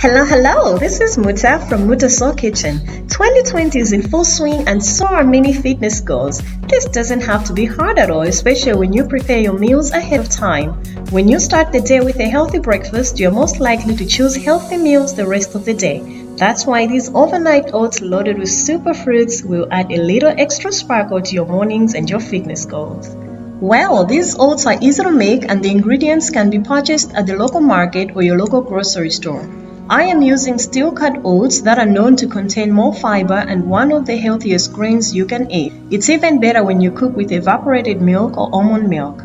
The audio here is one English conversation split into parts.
Hello, this is Muta from Muta Soul Kitchen. 2020 is in full swing and so are many fitness goals. This doesn't have to be hard at all, especially when you prepare your meals ahead of time. When you start the day with a healthy breakfast, you're most likely to choose healthy meals the rest of the day. That's why these overnight oats loaded with superfruits will add a little extra sparkle to your mornings and your fitness goals. Well, these oats are easy to make and the ingredients can be purchased at the local market or your local grocery store. I am using steel-cut oats that are known to contain more fiber and one of the healthiest grains you can eat. It's even better when you cook with evaporated milk or almond milk.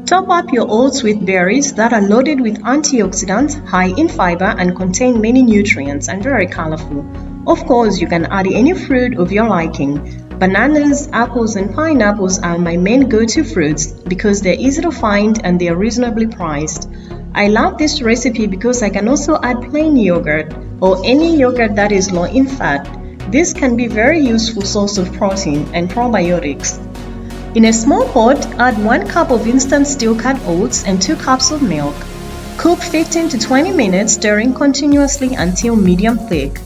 Top up your oats with berries that are loaded with antioxidants, high in fiber, and contain many nutrients and very colorful. Of course, you can add any fruit of your liking. Bananas, apples, and pineapples are my main go-to fruits because they're easy to find and they are reasonably priced. I love this recipe because I can also add plain yogurt or any yogurt that is low in fat. This can be a very useful source of protein and probiotics. In a small pot, add 1 cup of instant steel-cut oats and 2 cups of milk. Cook 15 to 20 minutes, stirring continuously until medium thick.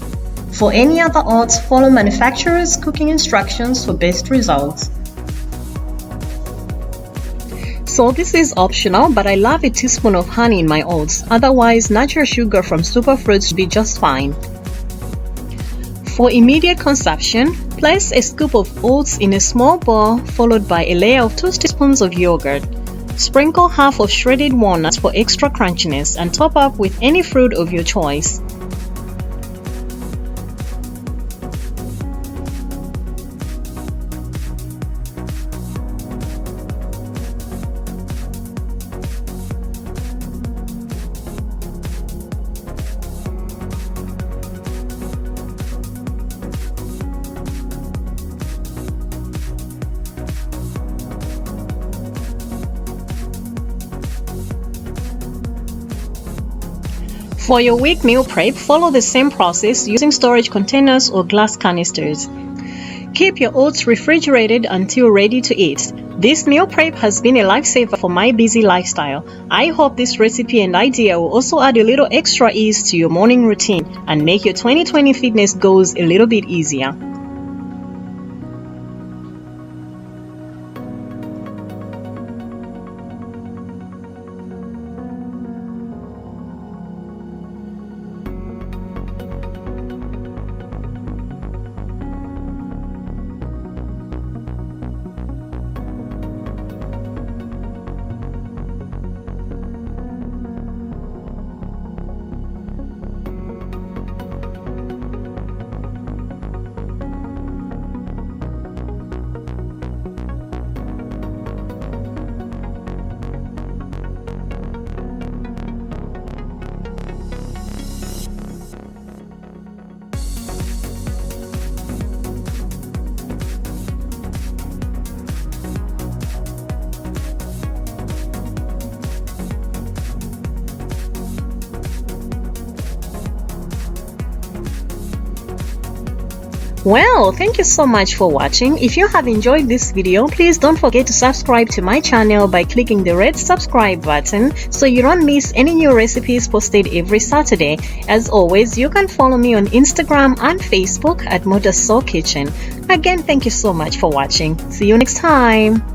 For any other oats, follow manufacturer's cooking instructions for best results. So this is optional, but I love a teaspoon of honey in my oats. Otherwise, natural sugar from superfruits should be just fine. For immediate consumption, place a scoop of oats in a small bowl followed by a layer of 2 teaspoons of yogurt. Sprinkle half of shredded walnuts for extra crunchiness and top up with any fruit of your choice. For your week meal prep, follow the same process using storage containers or glass canisters. Keep your oats refrigerated until ready to eat. This meal prep has been a lifesaver for my busy lifestyle. I hope this recipe and idea will also add a little extra ease to your morning routine and make your 2020 fitness goals a little bit easier. Well, thank you so much for watching. If you have enjoyed this video, please don't forget to subscribe to my channel by clicking the red subscribe button so you don't miss any new recipes posted every Saturday. As always, you can follow me on Instagram and Facebook at Muta Soul Kitchen. Again, thank you so much for watching. See you next time.